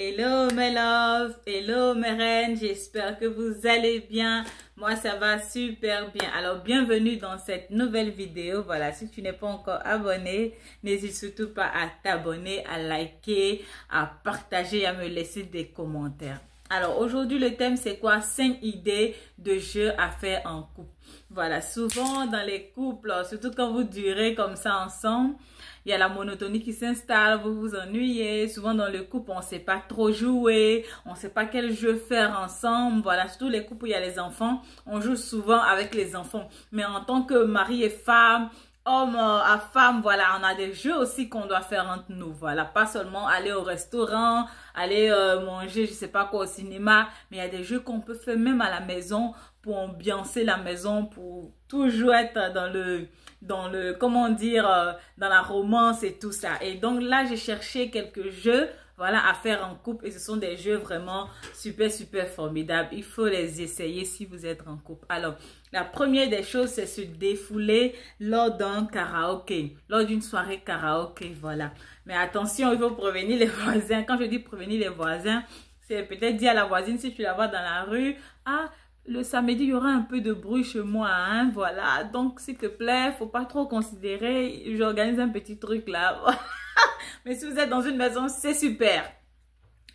Hello mes loves, hello mes reines, j'espère que vous allez bien. Moi ça va super bien. Alors bienvenue dans cette nouvelle vidéo. Voilà, si tu n'es pas encore abonné, n'hésite surtout pas à t'abonner, à liker, à partager, à me laisser des commentaires. Alors aujourd'hui le thème c'est quoi? 5 idées de jeux à faire en couple. Voilà, souvent dans les couples, surtout quand vous durez comme ça ensemble, il y a la monotonie qui s'installe, vous vous ennuyez. Souvent dans le couple, on ne sait pas trop jouer, on ne sait pas quel jeu faire ensemble. Voilà, surtout les couples où il y a les enfants, on joue souvent avec les enfants. Mais en tant que mari et femme, homme à femme, voilà, on a des jeux aussi qu'on doit faire entre nous. Voilà, pas seulement aller au restaurant, aller manger, je sais pas quoi, au cinéma, mais il y a des jeux qu'on peut faire même à la maison pour ambiancer la maison, pour toujours être dans le, comment dire, dans la romance et tout ça. Et donc là, j'ai cherché quelques jeux, voilà, à faire en couple. Et ce sont des jeux vraiment super, super formidables. Il faut les essayer si vous êtes en couple. Alors, la première des choses, c'est se défouler lors d'un karaoké, lors d'une soirée karaoké, voilà. Mais attention, il faut prévenir les voisins. Quand je dis prévenir les voisins, c'est peut-être dire à la voisine, si tu la vois dans la rue, ah, le samedi, il y aura un peu de bruit chez moi, hein, voilà. Donc, s'il te plaît, faut pas trop considérer. J'organise un petit truc là. Mais si vous êtes dans une maison, c'est super.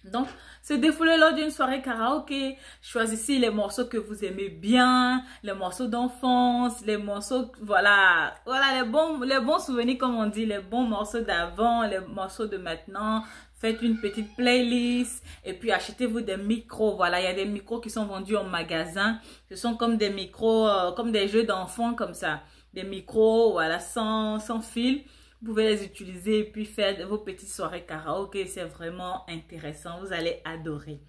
Donc, se défouler lors d'une soirée karaoké, choisissez les morceaux que vous aimez bien, les morceaux d'enfance, les morceaux, voilà, les bons souvenirs comme on dit, les bons morceaux d'avant, les morceaux de maintenant. Faites une petite playlist et puis achetez-vous des micros. Voilà, il y a des micros qui sont vendus en magasin. Ce sont comme des micros, comme des jeux d'enfants comme ça. Des micros, voilà, sans fil. Vous pouvez les utiliser et puis faire vos petites soirées karaoké. C'est vraiment intéressant. Vous allez adorer.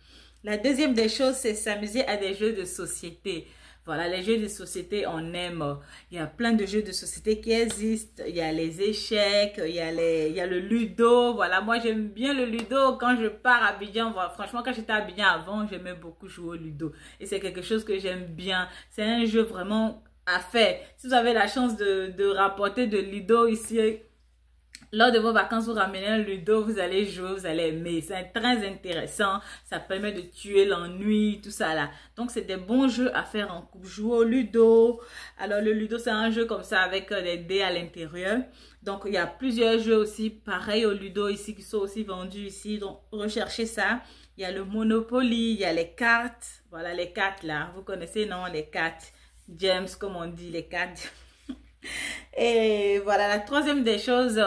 La deuxième des choses, c'est s'amuser à des jeux de société. Voilà, les jeux de société, on aime. Il y a plein de jeux de société qui existent. Il y a les échecs, il y a le ludo. Voilà, moi j'aime bien le ludo. Quand je pars à Abidjan, voilà, franchement, quand j'étais à Abidjan avant, j'aimais beaucoup jouer au ludo. Et c'est quelque chose que j'aime bien. C'est un jeu vraiment à faire. Si vous avez la chance de rapporter de ludo ici, lors de vos vacances, vous ramenez un ludo, vous allez jouer, vous allez aimer. C'est très intéressant. Ça permet de tuer l'ennui, tout ça là. Donc, c'est des bons jeux à faire en couple. Jouer au ludo. Alors, le ludo, c'est un jeu comme ça avec des dés à l'intérieur. Donc, il y a plusieurs jeux aussi, pareil au ludo ici, qui sont aussi vendus ici. Donc, recherchez ça. Il y a le Monopoly, il y a les cartes. Voilà, les cartes là. Vous connaissez, non? Les cartes. James, comme on dit, les cartes. Et voilà, la troisième des choses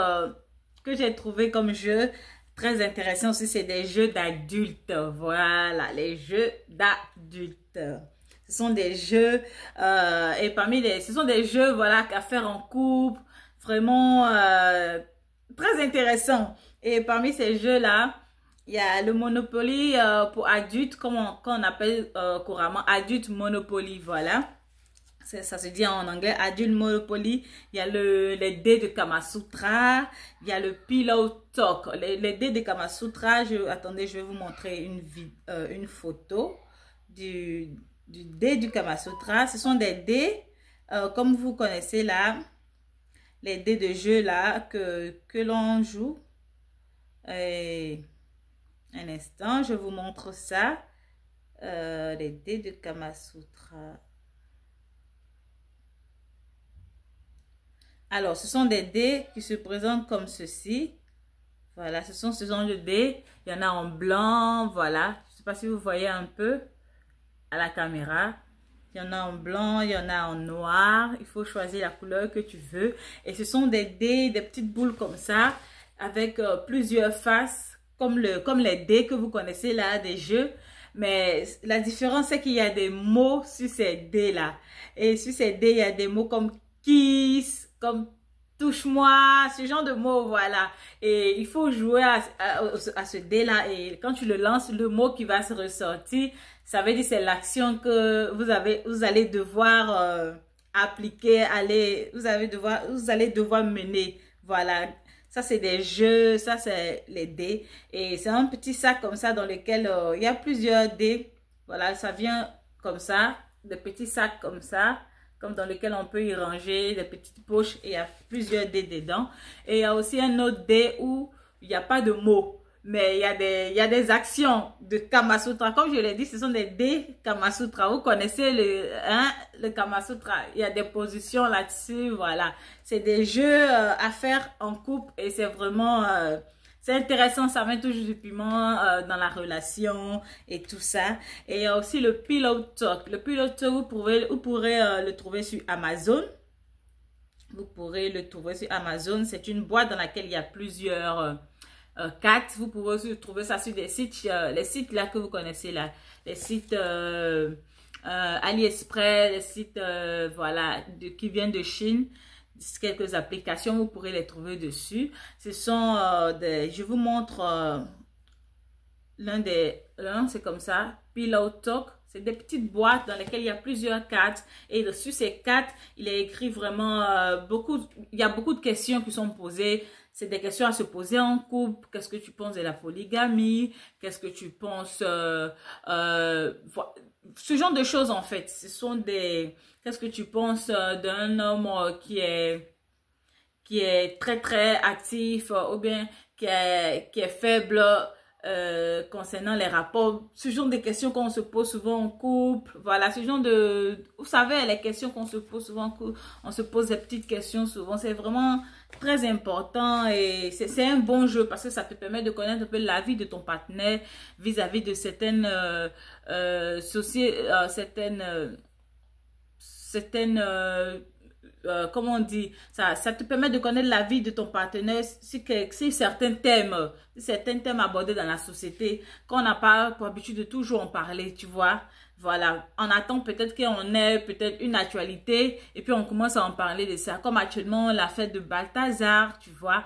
que j'ai trouvé comme jeu très intéressant aussi, c'est des jeux d'adultes. Voilà, les jeux d'adultes. Ce sont des jeux, et ce sont des jeux, voilà, à faire en couple, vraiment très intéressant. Et parmi ces jeux-là, il y a le Monopoly pour adultes, qu'on appelle couramment Adult Monopoly, voilà. Ça se dit en anglais, Adult Monopoly. Il y a les dés de Kamasutra. Il y a le Pillow Talk. Les dés de Kamasutra, attendez, je vais vous montrer une photo du dé du Kamasutra. Ce sont des dés, comme vous connaissez là, les dés de jeu là, que l'on joue. Et, un instant, je vous montre ça. Les dés de Kamasutra. Alors, ce sont des dés qui se présentent comme ceci. Voilà, ce sont de dés. Il y en a en blanc, voilà. Je ne sais pas si vous voyez un peu à la caméra. Il y en a en blanc, il y en a en noir. Il faut choisir la couleur que tu veux. Et ce sont des dés, des petites boules comme ça, avec plusieurs faces, comme les dés que vous connaissez là, des jeux. Mais la différence, c'est qu'il y a des mots sur ces dés-là. Et sur ces dés, il y a des mots comme kiss, comme touche-moi, ce genre de mots, voilà. Et il faut jouer à ce dé-là. Et quand tu le lances, le mot qui va se ressortir, ça veut dire c'est l'action que vous allez devoir appliquer, vous allez devoir mener. Voilà. Ça, c'est des jeux, ça, c'est les dés. Et c'est un petit sac comme ça dans lequel il y a plusieurs dés. Voilà, ça vient comme ça, des petits sacs comme ça, comme dans lequel on peut y ranger des petites poches et il y a plusieurs dés dedans. Et il y a aussi un autre dé où il n'y a pas de mots. mais il y a des actions de Kama Sutra. Comme je l'ai dit, ce sont des Kama Sutra. Vous connaissez le Kama Sutra. Il y a des positions là-dessus, voilà. C'est des jeux à faire en couple et c'est vraiment... c'est intéressant, ça met toujours du piment dans la relation et tout ça. Et il y a aussi le Pillow Talk. Le Pillow Talk, vous pourrez le trouver sur Amazon. Vous pourrez le trouver sur Amazon. C'est une boîte dans laquelle il y a plusieurs cartes. Vous pouvez aussi trouver ça sur des sites, les sites là que vous connaissez là. Les sites AliExpress, les sites voilà, qui viennent de Chine. Quelques applications, vous pourrez les trouver dessus. Ce sont je vous montre l'un, c'est comme ça, Pillow Talk. C'est des petites boîtes dans lesquelles il y a plusieurs cartes. Et dessus ces cartes, il est écrit vraiment il y a beaucoup de questions qui sont posées. C'est des questions à se poser en couple. Qu'est-ce que tu penses de la polygamie? Qu'est-ce que tu penses... ce genre de choses en fait. Ce sont des... Qu'est-ce que tu penses d'un homme qui est très très actif ou bien qui est faible concernant les rapports? Ce genre de questions qu'on se pose souvent en couple. Voilà, ce genre de... Vous savez, les questions qu'on se pose souvent en couple. On se pose des petites questions souvent. C'est vraiment très important et c'est un bon jeu parce que ça te permet de connaître un peu la vie de ton partenaire vis-à-vis de certaines comment on dit, ça te permet de connaître la vie de ton partenaire si certains thèmes abordés dans la société, qu'on n'a pas pour habitude de toujours en parler, tu vois. Voilà, on attend peut-être qu'on ait peut-être une actualité et puis on commence à en parler de ça, comme actuellement la fête de Balthazar, tu vois.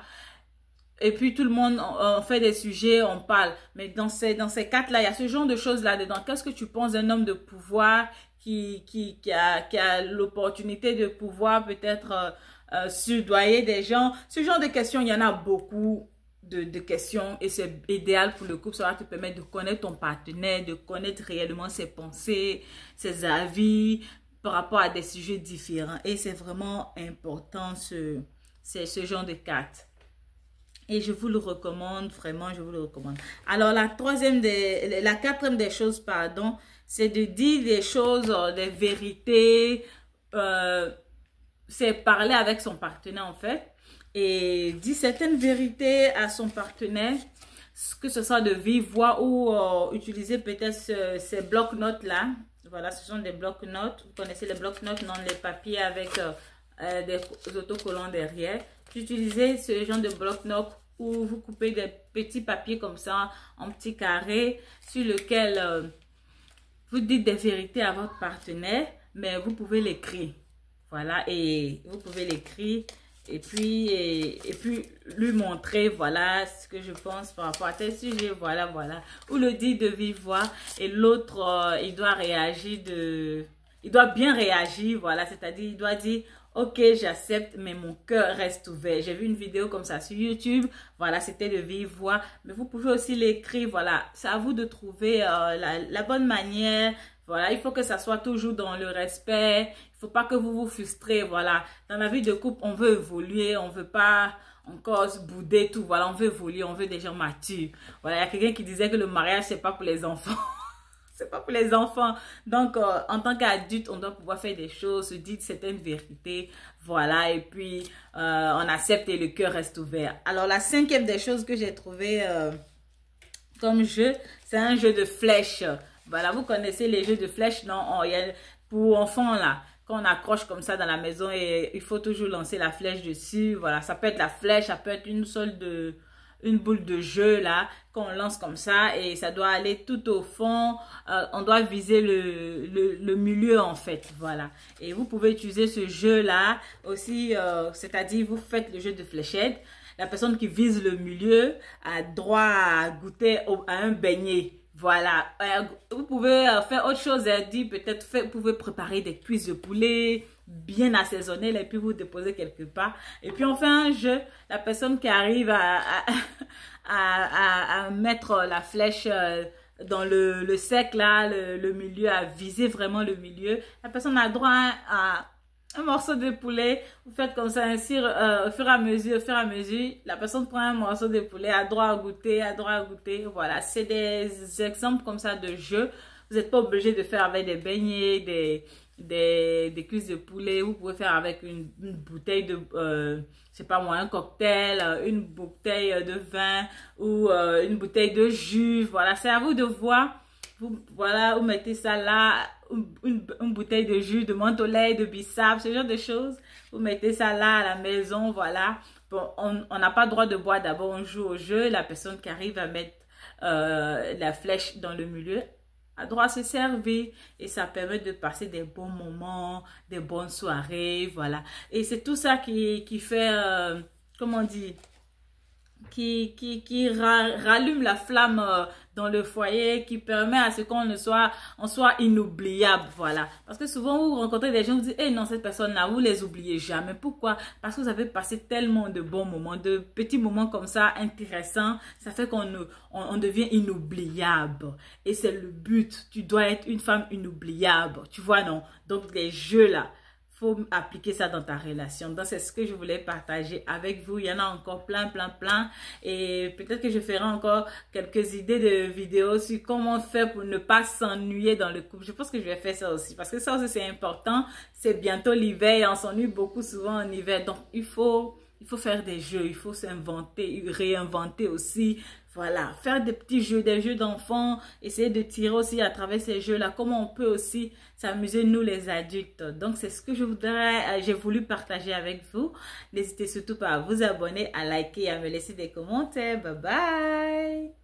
Et puis tout le monde, on fait des sujets, on parle. Mais dans ces quatre-là, il y a ce genre de choses là-dedans. Qu'est-ce que tu penses d'un homme de pouvoir qui a l'opportunité de pouvoir peut-être soudoyer des gens? Ce genre de questions, il y en a beaucoup de questions et c'est idéal pour le couple. Ça va te permettre de connaître ton partenaire, de connaître réellement ses pensées, ses avis par rapport à des sujets différents. Et c'est vraiment important ce genre de cartes. Et je vous le recommande, vraiment, je vous le recommande. Alors, la quatrième des choses, pardon, c'est de dire des choses, des vérités. C'est parler avec son partenaire, en fait. Et dire certaines vérités à son partenaire, que ce soit de vive voix ou utiliser peut-être ces blocs-notes-là. Voilà, ce sont des blocs-notes. Vous connaissez les blocs-notes, non, les papiers avec des autocollants derrière. Utilisez ce genre de bloc-notes où vous coupez des petits papiers comme ça en petits carrés sur lequel vous dites des vérités à votre partenaire, mais vous pouvez l'écrire. Voilà, et vous pouvez l'écrire et puis lui montrer, voilà, ce que je pense par rapport à tel sujet, voilà. Ou le dire de vive voix et l'autre, il doit réagir il doit bien réagir, voilà, c'est-à-dire il doit dire... Ok, j'accepte, mais mon cœur reste ouvert. J'ai vu une vidéo comme ça sur YouTube. Voilà, c'était de vive voix. Mais vous pouvez aussi l'écrire. Voilà, c'est à vous de trouver la bonne manière. Voilà, il faut que ça soit toujours dans le respect. Il ne faut pas que vous vous frustrez. Voilà, dans la vie de couple, on veut évoluer. On ne veut pas encore se bouder tout. Voilà, on veut évoluer. On veut des gens matures. Voilà, il y a quelqu'un qui disait que le mariage, c'est pas pour les enfants. C'est pas pour les enfants. Donc, en tant qu'adulte, on doit pouvoir faire des choses, se dire certaines vérités. Voilà, et puis, on accepte et le cœur reste ouvert. Alors, la cinquième des choses que j'ai trouvé comme jeu, c'est un jeu de flèches. Voilà, vous connaissez les jeux de flèches, non? Il y a pour enfants, là, quand on accroche comme ça dans la maison et il faut toujours lancer la flèche dessus. Voilà, ça peut être la flèche, ça peut être une boule de jeu là qu'on lance comme ça et ça doit aller tout au fond. On doit viser le milieu en fait, voilà. Et vous pouvez utiliser ce jeu là aussi, c'est-à-dire vous faites le jeu de fléchette. La personne qui vise le milieu a droit à goûter à un beignet. Voilà, vous pouvez faire autre chose, dire peut-être vous pouvez préparer des cuisses de poulet bien assaisonnées et puis vous déposez quelque part. Et puis on fait un jeu, la personne qui arrive à mettre la flèche dans le sec là, le milieu, à viser vraiment le milieu. La personne a droit à un morceau de poulet, vous faites comme ça, ainsi, au fur et à mesure, la personne prend un morceau de poulet, à droit à goûter, voilà, c'est des exemples comme ça de jeux. Vous n'êtes pas obligé de faire avec des beignets, des cuisses de poulet, vous pouvez faire avec une bouteille de, je sais pas moi, un cocktail, une bouteille de vin ou une bouteille de jus, voilà, c'est à vous de voir. Voilà, vous mettez ça là, une bouteille de jus, de menthe au lait, de bissap, ce genre de choses. Vous mettez ça là à la maison, voilà. Bon, on n'a pas le droit de boire, d'abord on joue au jeu. La personne qui arrive à mettre la flèche dans le milieu a droit à se servir. Et ça permet de passer des bons moments, des bonnes soirées, voilà. Et c'est tout ça qui fait, comment on dit, qui rallume la flamme dans le foyer, qui permet à ce qu'on soit inoubliable, voilà. Parce que souvent, vous rencontrez des gens, vous dites, eh non, cette personne-là, vous les oubliez jamais. Pourquoi? Parce que vous avez passé tellement de bons moments, de petits moments comme ça, intéressants, ça fait on devient inoubliable. Et c'est le but, tu dois être une femme inoubliable, tu vois, non? Donc, les jeux là, faut appliquer ça dans ta relation. Donc, c'est ce que je voulais partager avec vous. Il y en a encore plein. Et peut-être que je ferai encore quelques idées de vidéos sur comment faire pour ne pas s'ennuyer dans le couple. Je pense que je vais faire ça aussi. Parce que ça aussi, c'est important. C'est bientôt l'hiver et on s'ennuie beaucoup souvent en hiver. Donc, il faut faire des jeux. Il faut s'inventer, réinventer aussi. Voilà, faire des petits jeux, des jeux d'enfants, essayer de tirer aussi à travers ces jeux-là, comment on peut aussi s'amuser nous les adultes. Donc c'est ce que j'ai voulu partager avec vous. N'hésitez surtout pas à vous abonner, à liker et à me laisser des commentaires. Bye bye!